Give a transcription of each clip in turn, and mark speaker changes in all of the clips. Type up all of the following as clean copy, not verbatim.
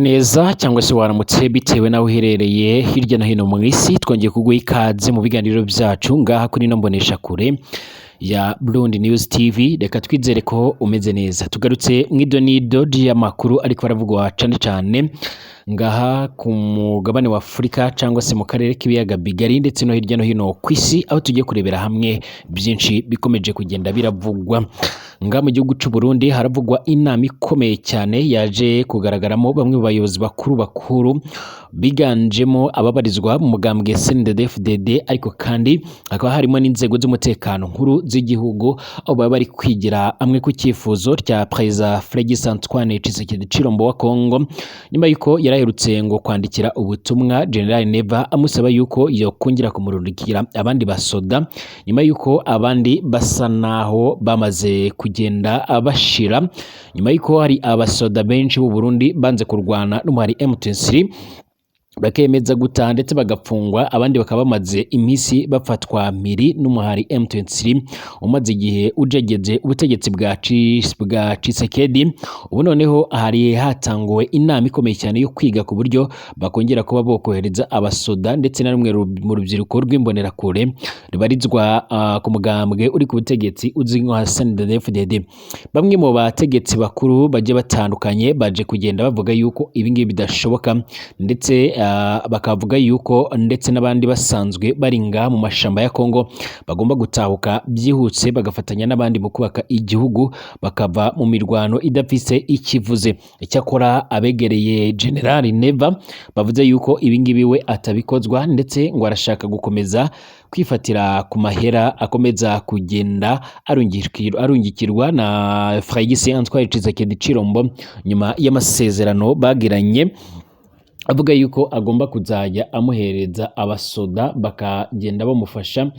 Speaker 1: neza cyangwa se waramutse bitewe naho uherereye hirya no hino mu isi. Twongeye kuguha ikaze mu biganiro byacu ngaha kuri no mbonesha kure ya Burundi News TV. Reka twizere ko umeze neza. Tugarutse mw'idonido y'amakuru ariko baravugwa cyane cyane ngaha ku mugabane wa Afrika cyangwa se mu karere k'ibiyaga bigari ndetse no hirya no hino ku isi, aho tugiye kurebera hamwe byinshi bikomeje kugenda biravugwa. Nga mu gihugu cy'u Burundi haravugwa inama ikomeye cyane yaje kugaragaramo bamwe mu bayobozi bakuru biganjemo ababarizwa mu mugambwe CNDD-FDD, ariko kandi hakaba harimo n'inzego z'umutekano nkuru z'igihugu, aho baba bari kwigira amwe ku cyifuzo cya Perezida Félix Antoine Tshisekedi Tshilombo wa Kongo, nyuma yuko yaraherutse ngo kwandikira ubutumwa General Neva amusaba yuko yokongera kumurungikira abandi basoda, nyuma yuko abandi basa naho bamaze kugenda bashira, nyuma yuko hari abasoda benshi b'u Burundi banze kurwana n'umuhari M23 bakemeza gutaha ndetse bagapfungwa, abandi bakaba bamaze iminsi bafatwa mpiri n'umuhari M23 umaze igihe ujegeje ubutegetsi bwa Tshisekedi. Ubu noneho hari hatanguwe inama ikomeye cyane yo kwiga ku buryo bakongera kuba bokohereza abasoda ndetse na rumwe mu rubyiruko rw'imbonerakure rubarizwa ku mugambwe uri ku butegetsi uzwi nka CNDD-FDD. Bamwe mu bategetsi bakuru baje batandukanye baje kugenda bavuga yuko ibingibi bidashoboka, ndetse bakavuga yuko ndetse n'abandi basanzwe bari ngaha mu mashamba ya Kongo bagomba gutahuka byihutse bagafatanya n'abandi mu kubaka igihugu, bakava mu mirwano idafise ikivuze. Icyakora abegereye General Neva bavuze yuko ibingibi we atabikozwa, ndetse ngo arashaka gukomeza kwifatira ku mahera akomeza kugenda arungikirwa na Félix Antoine Tshisekedi Tshilombo nyuma y'amasezerano bagiranye, avuga yuko agomba kuzajya amuhereza abasoda bakagenda bamufasha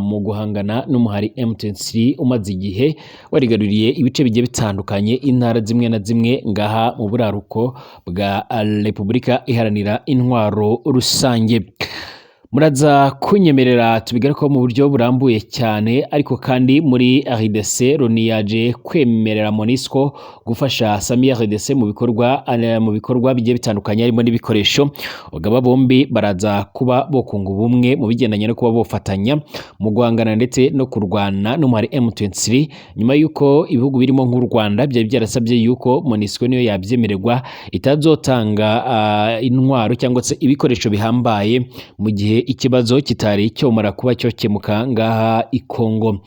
Speaker 1: mu guhangana n'umuhari M23 umaze igihe warigaruriye ibice bigiye bitandukanye, intara zimwe na zimwe ngaha mu buraruko bwa Repubulika Iharanira Intwaro Rusange. Muraza kunyemerera tubigarukaho mu buryo burambuye cyane, ariko kandi muri RDC Loni yaje kwemerera MONUSCO gufasha Samia RDC mu bikorwa bigiye bitandukanye harimo n'ibikoresho. Bagaba bombi baraza kuba bokunga ubumwe mu bigendanye no kuba bofatanya mu guhangana ndetse no kurwana n'umuhari M23, nyuma yuko ibihugu birimo nk'u Rwanda byari byarasabye yuko MONUSCO niyo yabyemererwa itazotanga intwaro cyangwa se ibikoresho bihambaye mu gihe ikibazo kitari cyomara kuba cyokemuka ngaha i Kongo.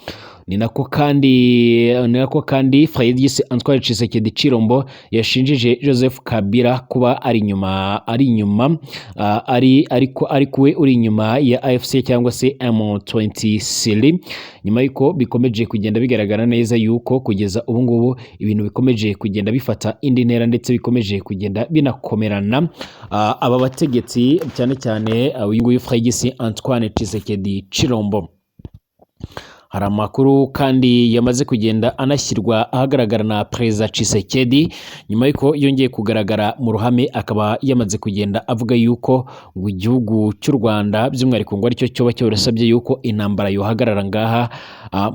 Speaker 1: Ni nako kandi Félix Antoine Tshisekedi Tshilombo yashinjije Joseph Kabila kuba ari kuwe uri inyuma ya AFC cyangwa se M23, nyuma yuko bikomeje kugenda bigaragara neza yuko kugeza ubu ngubu ibintu bikomeje kugenda bifata indi ntera ndetse bikomeje kugenda binakomerana. Aba bategetsi cyane cyane uyu nguyu Félix Antoine Tshisekedi Tshilombo, hari amakuru kandi yamaze kugenda anashyirwa ahagaragara na Perezida Tshisekedi nyuma yuko yongeye kugaragara mu ruhame, akaba yamaze kugenda avuga yuko ngo igihugu cy'u Rwanda by'umwihariko ngo aricyo cyoba cyarasabye yuko intambara yohagarara ngaha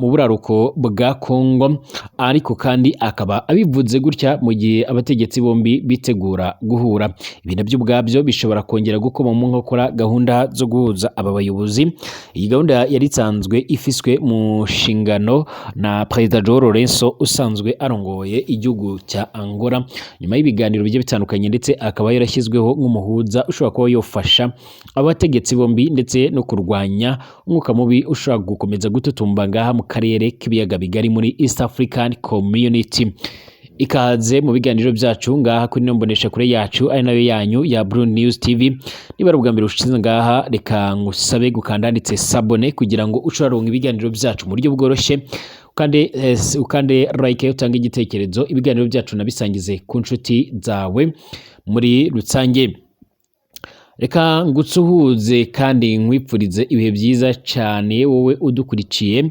Speaker 1: mu buraruko bwa Kongo, ariko kandi akaba abivuze gutya mu gihe abategetsi bombi bitegura guhura. Ibi nabyo ubwabyo bishobora kongera gukoma mu nkokora gahunda zo guhuza aba bayobozi. Iyi gahunda yari isanzwe ifiswe mu nshingano na Perezida João Lourenço usanzwe arongoye igihugu cya Angola, nyuma y'ibiganiro bigiye bitandukanye, ndetse akaba yarashyizweho nk'umuhuza ushobora kuba yofasha abategetsi bombi ndetse no kurwanya umwuka mubi ushobora gukomeza gututumba ngaha mu karere k'ibiyaga bigari muri East African Community. Ikaze mu biganiro byacu ngaha kuri no mbonesha kure yacu ari nayo yanyu ya Burundi News TV. Niba ari ubwa mbere ushize ngaha, reka ngusabe gukanda handitse sabone kugira ngo ushobore ibiganiro byacu mu buryo bworoshye, ukande like, utanga igitekerezo, ibiganiro byacu nabisangize ku nshuti zawe muri rusange. Reka ngutsuhuze kandi nkwipfurize ibihe byiza cyane wowe udukurikiye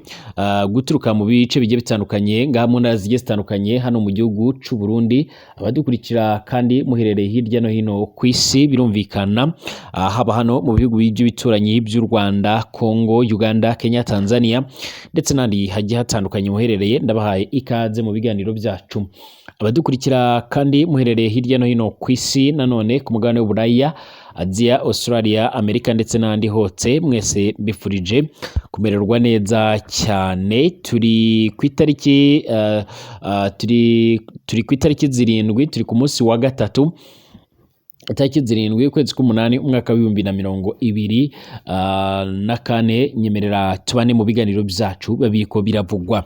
Speaker 1: guturuka mu bice bigiye bitandukanye ngaha mu ntara zigiye zitandukanye hano mu gihugu c'u Burundi, abadukurikira kandi muherereye hirya no hino ku isi birumvikana, haba hano mu bihugu by'ibituranyi by'u Rwanda, Congo, Uganda, Kenya, Tanzania ndetse n'andi hagiye hatandukanye muherereye, ndabahaye ikaze mu biganiro byacu. Abadukurikira kandi muherereye hirya no hino ku isi nanone ku mugabane w'Uburaya, Aziya, Australia, Amerika ndetse n'ahandi hose, mwese mbifurije kumererwa neza cyane. Turi ku itariki zirindwi, turi ku munsi wa gatatu itariki zirindwi ukwezi k'umunani umwaka w'2024, nyemerera tubane mu biganiro byacu babiko biravugwa.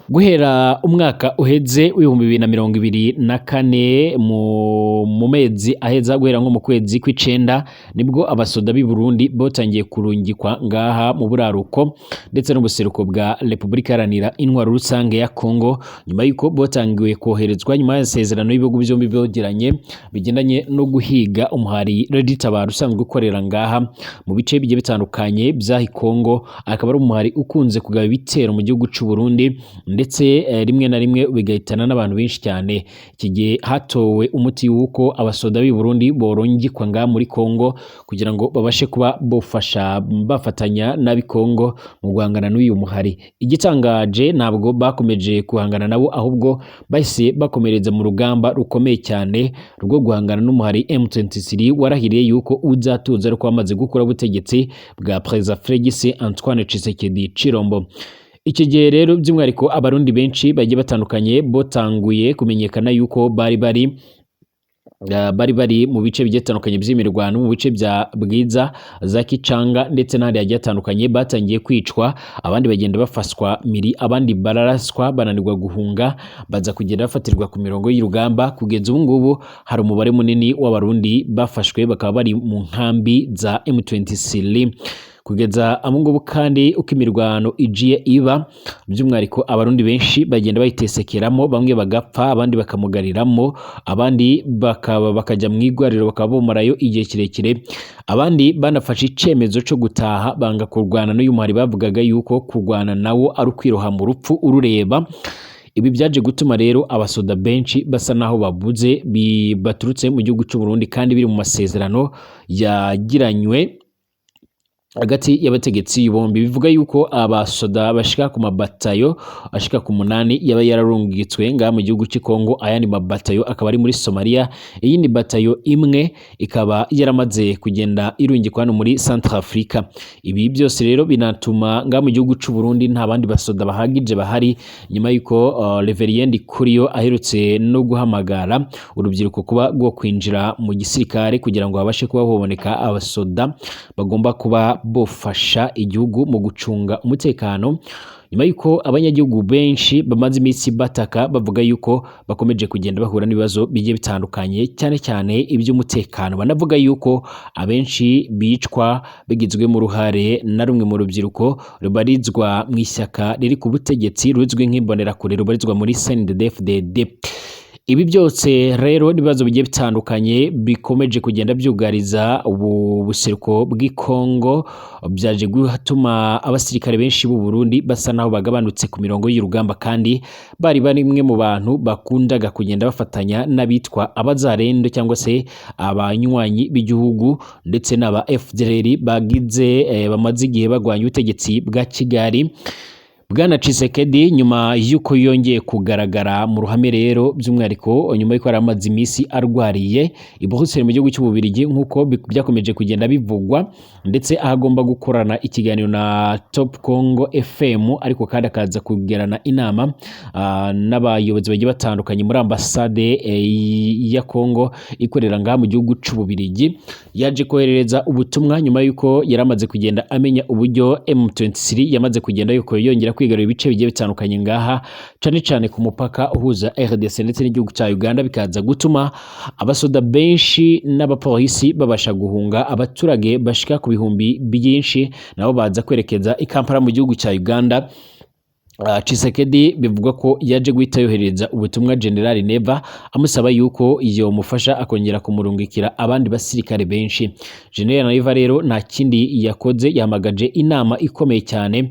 Speaker 1: Guhera umwaka uheze w'2024 mu mezi aheza, guhera nko mu kwezi kw'icenda nibwo abasoda b'i Burundi botangiye kurungikwa ngaha mu buraruko ndetse n'ubuseruko bwa Repubulika Iharanira Intwaro Rusange ya Congo, nyuma yuko botangiwe koherezwa nyuma y'isezerano y'ibihugu byombi byogiranye bigendanye no guhiga umuhari Red Tabara usanzwe ukorera ngaha mu bice bigiye bitandukanye by'ahi Congo. Akaba ari umuhari ukunze kugaba ibitero mu gihugu c'u Burundi ndetse rimwe na rimwe bigahitana n'abantu benshi cyane. Iki gihe hatowe umuti w'uko abasoda b'i Burundi borongikwa ngaha muri Congo kugira ngo babashe kuba bafatanya n'ab'i Congo mu guhangana n'uyu muhari. Igitangaje ntabwo bakomeje guhangana nabo, ahubwo bahise bakomereza mu rugamba rukomeye cyane rwo guhangana n'umuhari M23 warahiriye yuko uzatuza ariko wamaze gukora ubutegetsi bwa Perezida Félix Antoine Tshisekedi Tshilombo. Iki gihe rero by'umwihariko abarundi benshi bagiye batandukanye botanguye kumenyekana yuko bari mu bice bigiye bitandukanye by'imirwano, mu bice bya Bwiza, za Kicanga ndetse n'ahandi hagiye hatandukanye, batangiye kwicwa, abandi bagenda bafaswa miri, abandi bararaswa bananirwa guhunga, baza kugenda bafatirwa ku mirongo y'urugamba. Kugeza ubu ngubu hari umubare munini w'abarundi bafashwe, bakaba bari mu nkambi za M23. Kugeza amungubu kandi uko imirwano igiye iba, by'umwihariko abarundi benshi bagenda bayitesekeramo, bamwe bagapfa, abandi bakamugariramo, abandi bakajya mu igwariro bakaba bomarayo igihe kirekire, abandi banafashe icemezo cyo gutaha banga kurwana n'uyu muhari bavugaga yuko kurwana nawo ari ukwiroha mu rupfu urureba. Ibi byaje gutuma rero abasoda benshi basa naho babuze baturutse mu gihugu cy'u Burundi kandi biri mu masezerano yagiranywe hagati y'abategetsi bombi. Bivuga yuko abasoda bashika ku mabatayo ashika ku 8 yaba yararungitswe ngaha mu gihugu cy'i Congo, ayandi mabatayo akaba ari muri Somalia, iyindi batayo imwe ikaba yaramaze kugenda irungikwa hano muri Centrafrica. Ibi byose rero binatuma ngaha mu gihugu cy'u Burundi nta bandi basoda bahagije bahari, nyuma yuko Reverien Kuriyo aherutse no guhamagara urubyiruko kuba rwo kwinjira mu gisirikare kugira ngo habashe kuba haboneka abasoda bagomba kuba bofasha igihugu mu gucunga umutekano, nyuma yuko abanyagihugu benshi bamaze iminsi bataka bavuga yuko bakomeje kugenda bahura n'ibibazo bigiye bitandukanye, cyane cyane iby'umutekano. Banavuga yuko abenshi bicwa bigizwemo uruhare na rumwe mu rubyiruko rubarizwa mu ishyaka riri ku butegetsi ruzwi nk'imbonerakure, rubarizwa muri CNDD-FDD. Ibi byose rero n'ibibazo bigiye bitandukanye bikomeje kugenda byugariza ubuseruko bw'i Congo, byaje gutuma abasirikare benshi b'u Burundi basa naho bagabanutse ku mirongo y'urugamba, kandi bari bimwe mu bantu bakundaga kugenda bafatanya n'abitwa abazarendo cyangwa se abanywanyi b'igihugu ndetse n'aba FDLR bamaze igihe bagwanya ubutegetsi bwa Kigali. Bwana Tshisekedi nyuma yuko yongeye kugaragara mu ruhame rero, by'umwihariko nyuma yuko yari amaze iminsi arwariye i Bruxelles mu gihugu cy'Ububirigi nk'uko byakomeje kugenda bivugwa, ndetse ahagomba gukorana ikiganiro na Top Congo FM, ariko kandi akaza kugerana inama n'abayobozi bagiye batandukanye muri ambasade ya Congo ikorera ngaha mu gihugu cy'Ububirigi. Yaje koherereza ubutumwa nyuma yuko yari amaze kugenda amenya uburyo M23 yamaze kugenda yuko yongera kwigarura ibice bigiye bitandukanye ngaha, cyane cyane ku mupaka uhuza RDC ndetse n'igihugu cya Uganda, bikaza gutuma abasoda benshi n'abapolisi babasha guhunga. Abaturage bashika ku bihumbi byinshi nabo baza kwerekeza i Kampala mu gihugu cya Uganda Tshisekedi bivugwa ko yaje guhita yohereza ubutumwa General Neva amusaba yuko iyo mufasha akongera kumurungikira abandi basirikare benshi. General Neva rero nta kindi yakoze, yahamagaje inama ikomeye cyane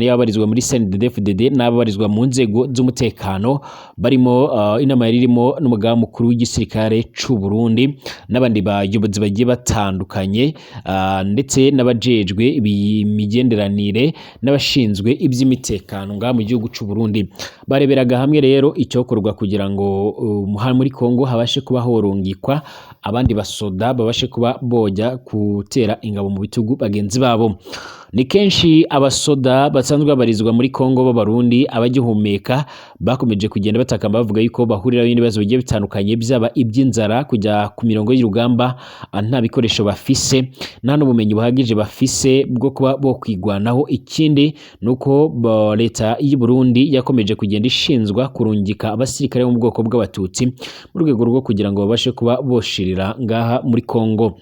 Speaker 1: yabarizwa muri CNDD-FDD n'ababarizwa mu nzego z'umutekano, barimo inama yari irimo n'umugaba mukuru w'igisirikare c'u Burundi n'abandi bayobozi bagiye batandukanye, ndetse n'abajejwe imigenderanire n'abashinzwe iby'imitekano ngaha mu gihugu c'u Burundi. Bareberaga hamwe rero icyokorwa kugira ngo muri Kongo habashe kuba horungikwa abandi basoda babashe kuba bojya gutera ingabo mu bitugu bagenzi babo. Ni kenshi abasoda basanzwe babarizwa muri Kongo b'abarundi abagihumeka bakomeje kugenda batakamba bavuga yuko bahurira n'ibibazo bigiye bitandukanye, byaba iby'inzara, kujya ku mirongo y'urugamba nta bikoresho bafise, nta n'ubumenyi buhagije bafise bwo kuba bo kwigwanaho. Ikindi nuko leta y'u Burundi yakomeje kugenda ishinzwa kurungika abasirikare mu bwoko bw'abatutsi mu rwego rwo kugira ngo babashe kuba boshirira ngaha muri Kongo.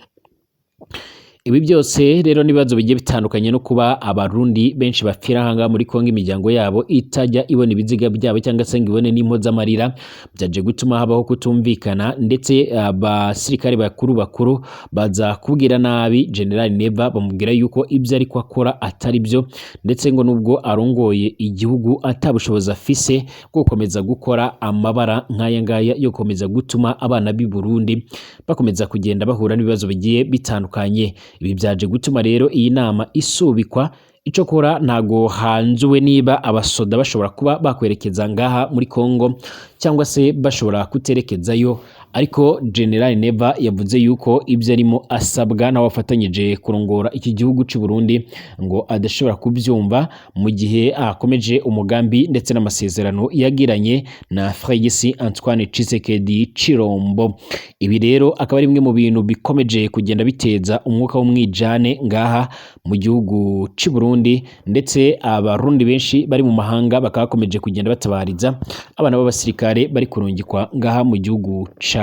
Speaker 1: Ibi byose rero nibazo bigiye bitandukanye no kuba abarundi benshi bapfira hanga muri Kongo imiryango yabo itajya ibona ibiziga byabo cyangwa se ngo ibone n'impozamarira, byaje gutuma habaho kutumvikana, ndetse abasirikare bakuru baza kubwira nabi General Neva, bamubwira yuko ibyo ariko akora atari byo, ndetse ngo nubwo arongoye igihugu atabushobozi afise bwo gukomeza gukora amabara nk'aya ngaya yo gukomeza gutuma abana b'i Burundi bakomeza kugenda bahura n'ibibazo bigiye bitandukanye. Ibi byaje gutuma rero iyi nama isubikwa. Ico kora ntago hanzuwe niba abasoda bashobora kuba bakwerekeza ngaha muri Kongo cyangwa se bashobora kuterekezayo, ariko General Neva yavuze yuko ibyo arimo asabwa n'abafatanyije kurongora iki gihugu cy'u Burundi ngo adashobora kubyumva mu gihe akomeje umugambi ndetse n'amasezerano yagiranye na Felix Antoine Tshisekedi Chilombo. Ibi rero akaba ari bimwe mu bintu bikomeje kugenda biteza umwuka w'umwijane ngaha mu gihugu cy'u Burundi, ndetse abarundi benshi bari mu mahanga bakakomeje kugenda batabariza abana b'abasirikare bari kurungikwa ngaha mu gihugu ca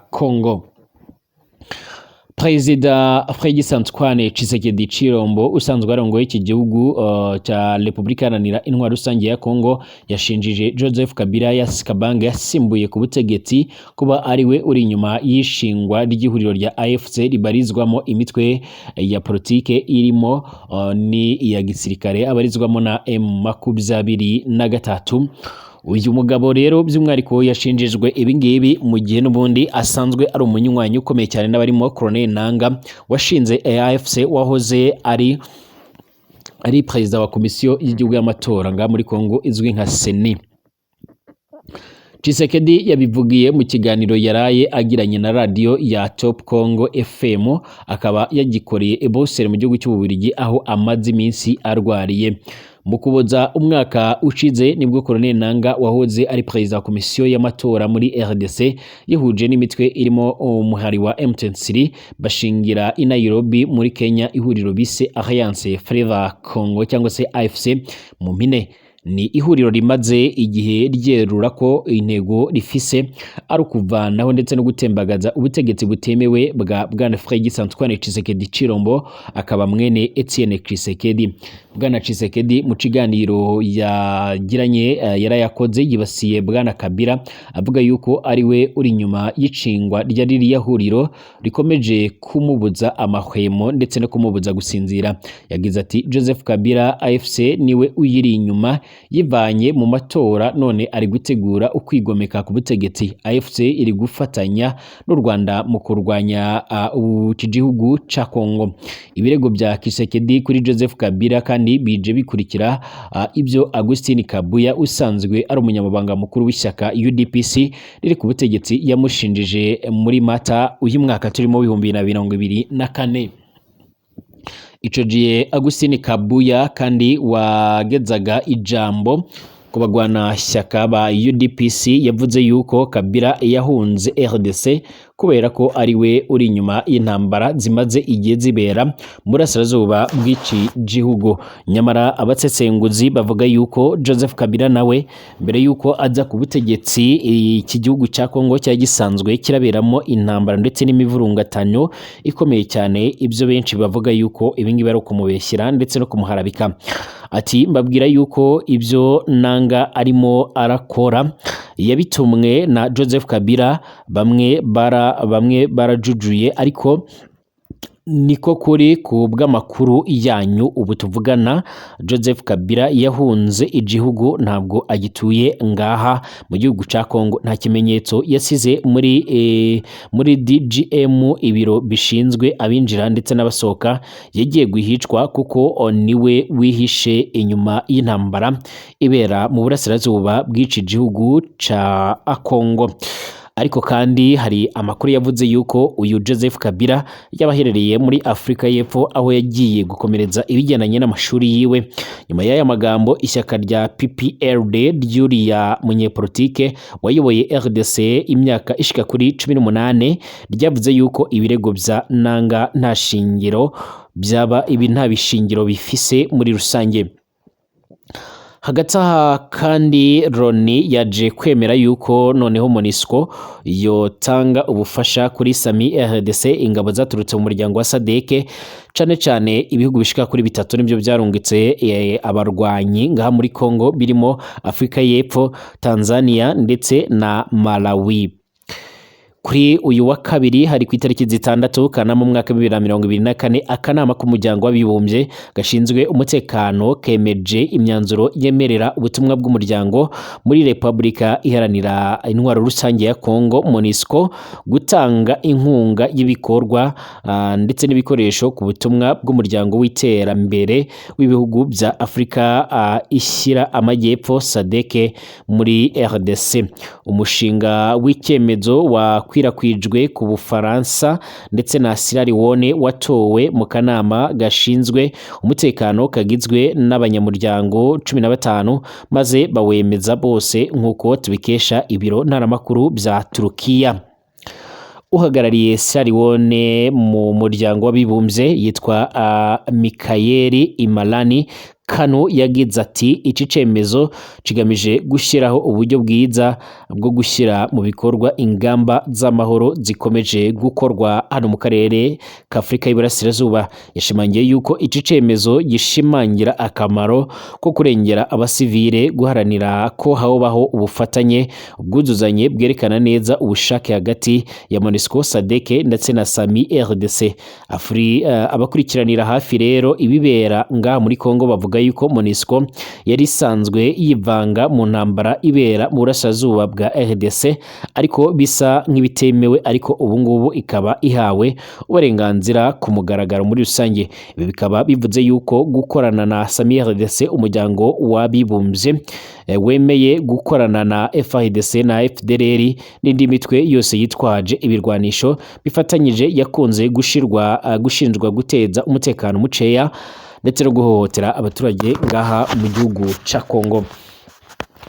Speaker 1: Kongo. Perezida Felix Antoine Tshisekedi Chilombo usanzwe arongoye iki gihugu cya Repubulika Iharanira Intwaro Rusange ya Kongo yashinjije Joseph Kabila Kabange yasimbuye ku butegetsi kuba ariwe uri inyuma y'ishingwa ry'ihuriro rya AFC ribarizwamo imitwe ya politike irimo ni iya gisirikare abarizwamo na M23. Uyu mugabo rero by'umwariko yashinjijwe ibingibi mu gihe n'ubundi asanzwe ari umunywanyi ukomeye cyane n'abarimo Colonel Nanga washinze AFC, wahoze ari perezida wa komisiyo y'igihugu y'amatora nga muri Kongo izwi nka Seni. Tshisekedi yabivugiye mu kiganiro yaraye agiranye na radio ya Top Congo FM, akaba yagikoreye i Bruxelles mu gihugu cy'Ububiligi aho amaze iminsi arwariye. Mu kuboza umwaka ushize nibwo Colonel Nanga wahoze ari perezida wa komisiyo y'amatora muri RDC yihuje n'imitwe irimo umuhari wa M23 bashingira i Nairobi muri Kenya ihuriro bise Alliance Fleuve Congo cyangwa se AFC mu mpine. Ni ihuriro rimaze igihe ryerura ko intego rifise ari ukuvanaho ndetse no gutembagaza ubutegetsi butemewe bwa Bwana Felix Antoine Tshisekedi Chilombo akaba mwene Etienne Tshisekedi. Bwana Tshisekedi mu kiganiro yagiranye yarayakoze yibasiye Bwana Kabila avuga yuko ari we uri inyuma y'icingwa rya ririya huriro rikomeje kumubuza amahwemo ndetse no kumubuza gusinzira. Yagize ati Joseph Kabila AFC niwe uyiri inyuma yivanye mu matora none ari gutegura ukwigomeka ku butegetsi. AFC iri gufatanya n'u Rwanda mu kurwanya iki gihugu ca Kongo. Ibirego bya Tshisekedi kuri Joseph Kabila kandi bije bikurikira ibyo Augustin Kabuya usanzwe ari umunyamabanga mukuru w'ishyaka UDPS riri ku butegetsi yamushinjije muri Mata uyu mwaka turimo 2024. Ico gihe Augustin Kabuya kandi wagezaga ijambo ku bagwana shyaka ba UDPS yavuze yuko Kabila yahunze RDC kubera ko ari we uri inyuma y'intambara zimaze igihe zibera muri asirazuba bw'ici gihugu. Nyamara abatsetsenguzi bavuga yuko Joseph Kabila nawe mbere yuko aza ku butegetsi iki gihugu cya Kongo cya gisanzwe kiraberamo intambara ndetse n'imivurungatanyo ikomeye cyane, ibyo benshi bavuga yuko ibingi bari kumubeshyira ndetse no kumuharabika. ati mbabwira yuko ibyo nanga arimo arakora yabitumwe na Joseph Kabila, bamwe barajujuye ariko niko kuri ku bw'amakuru yanyu ubu tuvugana Joseph Kabila yahunze igihugu ntabwo agituye ngaha mu gihugu ca Kongo. Nta kimenyetso yasize muri DGM ibiro bishinzwe abinjira ndetse n'abasohoka yagiye guhicwa kuko niwe wihishe inyuma y'intambara ibera mu burasirazuba bw'ici gihugu ca Kongo. Ariko kandi hari amakuru yavuze yuko uyu Joseph Kabila yabaherereye muri Afrika y'Epfo aho yagiye gukomereza ibigendanye n'amashuri yiwe. Nyuma y'aya magambo ishyaka rya PPRD ry'uriya munyepolitike wayoboye RDC imyaka ishika kuri 18 ryavuze yuko ibirego bya nanga nta shingiro byaba ibi nta bishingiro bifise muri rusange. Hagati aha kandi Loni yaje kwemera yuko noneho MONUSCO yotanga ubufasha kuri Sami RDC, ingabo zaturutse mu muryango wa SADC cane ibihugu bishika kuri 3 nibyo byarungitse abarwanyi ngaha muri Kongo birimo Afrika y'Epfo, Tanzania ndetse na Malawi. Kuri uyu wa kabiri hari ku itariki 6 Kanama mu mwaka 2024 akanama k'umuryango w'abibumbye gashinzwe umutekano kemeje imyanzuro yemerera ubutumwa bw'umuryango muri Republika iharanira intwaro rusange ya Kongo MONUSCO gutanga inkunga y'ibikorwa ndetse n'ibikoresho ku butumwa bw'umuryango w'iterambere w'ibihugu bya Afrika ishyira amajyepfo SADC muri RDC. Umushinga w'icyemezo wa kwirakwije ku Bufaransa ndetse na Sierra Leone watowe mu kanama gashinzwe umutekano kagizwe n'abanyamuryango 15 maze bawemeza bose nk'uko tubikesha ibiro ntaramakuru bya Turukiya. Uhagarariye Sierra Leone mu muryango w'abibumbye yitwa Mikaeli Imalani Kano yagize ati iki cemezo kigamije gushyiraho uburyo bwiza bwo gushyira mu bikorwa ingamba z'amahoro zikomeje gukorwa hano mu karere k'Afrika y'Iburasirazuba. Yashimangiye yuko iki cemezo gishimangira akamaro ko kurengera abasivile, guharanira ko habaho ubufatanye ubwuzuzanye bwerekana neza ubushake hagati ya MONUSCO, SADC ndetse na Sami RDC. Abakurikiranira hafi rero ibibera ngaha muri Kongo bavuga yuko MONUSCO yari isanzwe yivanga mu ntambara ibera mu burasirazuba bwa RDC ariko bisa nk'ibitemewe, ariko ubu ngubu ikaba ihawe uburenganzira ku mugaragaro muri rusange. Ibi bikaba bivuze yuko gukorana na Sami RDC umuryango w'abibumbye wemeye gukorana na FARDC na FDLR n'indi mitwe yose yitwaje ibirwanisho bifatanyije yakunze gushinjwa guteza umutekano muceya ndetse no guhohotera abaturage ngaha mu gihugu ca Kongo.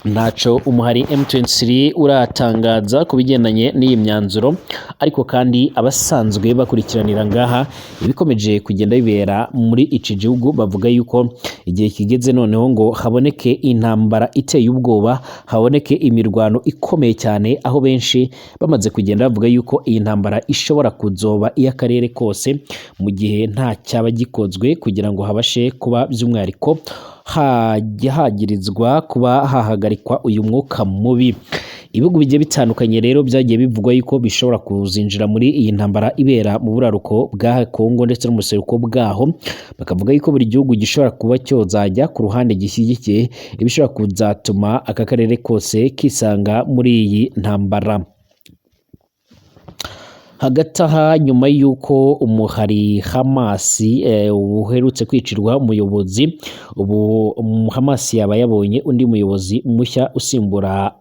Speaker 1: Ntaco umuhari M23 uratangaza ku bigendanye n'iyi myanzuro, ariko kandi abasanzwe bakurikiranira ngaha ibikomeje kugenda bibera muri iki gihugu bavuga yuko igihe kigeze noneho ngo haboneke intambara iteye ubwoba, haboneke imirwano ikomeye cyane, aho benshi bamaze kugenda bavuga yuko iyi ntambara ishobora kuzoba iy'akarere kose mu gihe nta cyaba gikozwe kugira ngo habashe kuba by'umwihariko hagirizwa kuba hahagarikwa uyu mwuka mubi. Ibihugu bigiye bitandukanye rero byagiye bivugwa yuko bishobora kuzinjira muri iyi ntambara ibera mu buraruko bwa Kongo ndetse no mu seruko bwaho, bakavuga yuko buri gihugu gishobora kuba cyozajya ku ruhande gishyigikiye ibishobora kuzatuma aka karere kose kisanga muri iyi ntambara. Hagati aha nyuma y'uko umuhari Hamas uherutse kwicirwa umuyobozi, ubu Hamas yaba yabonye undi muyobozi mushya usimbura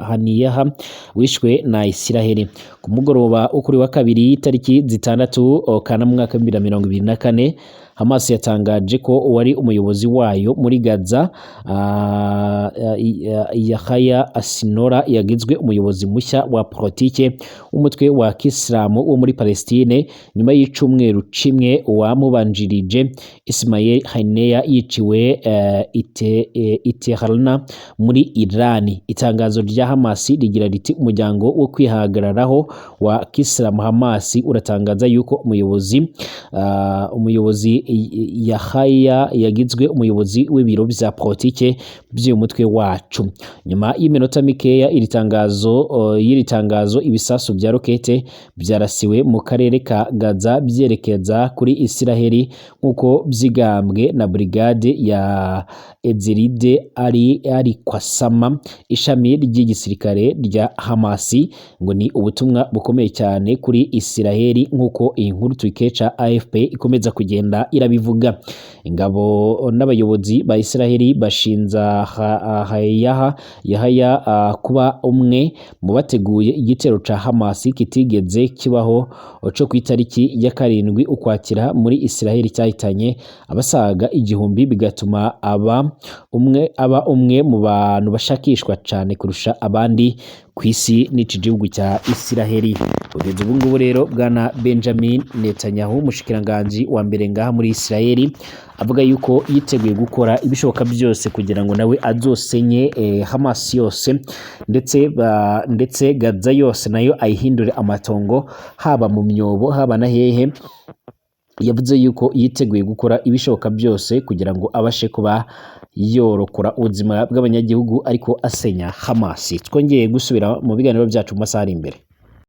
Speaker 1: Haniyaha wishwe na Isiraheli. Ku mugoroba kuri wa kabiri tariki 6 Kanama mwaka 2024 Hamas yatangaje ko wari umuyobozi wayo muri Gaza Yahya Sinora yagizwe umuyobozi mushya wa politike umutwe wa Kisilamu wo muri Palestine nyuma y'icumweru kimwe wamubanjirije Ismail Haniyeh yiciwe Tehran muri Irani. Itangazo rya Hamas rigira riti umuryango wo kwihagararaho wa Kisilamu Hamas uratangaza yuko umuyobozi Yahya yagizwe umuyobozi w'ibiro vya politike by'uyu mutwe wacu. Nyuma y'iminota mikeya iri tangazo ibisasu vya rokete vyarasiwe mu karere ka Gaza byerekeza kuri Isiraheli nkuko vyigambwe na brigade ya Eziride ari Kwasama, ishami ry'igisirikare rya Hamasi, ngo ni ubutumwa bukomeye cyane kuri Isiraheli nkuko iyi nkuru tuyikesha AFP ikomeza kugenda irabivuga. Ingabo n'abayobozi ba Isiraheli bashinza Yahya kuba umwe mu bateguye igitero ca Hamasi kitigeze kibaho co ku itariki ya 7 Ukwakira muri Isiraheli cyahitanye abasaga 1000, bigatuma aba umwe mu bantu bashakishwa cyane kurusha abandi kw'isi n'iki gihugu cya Isiraheli. Kugeza ubu ngubu rero bwana Benjamin Netanyahu, umushikiranganji wa mbere ngaha muri Isiraheli, avuga yuko yiteguye gukora ibishoboka byose kugira ngo nawe azosenye Hamas yose ndetse Gaza yose nayo ayihindure amatongo, haba mu myobo haba na hehe. Yavuze yuko yiteguye gukora ibishoboka byose kugira ngo abashe kuba yorokora ubuzima bw'abanyagihugu ariko asenya Hamas. Twongeye gusubira mu biganiro byacu mu masaha ari imbere.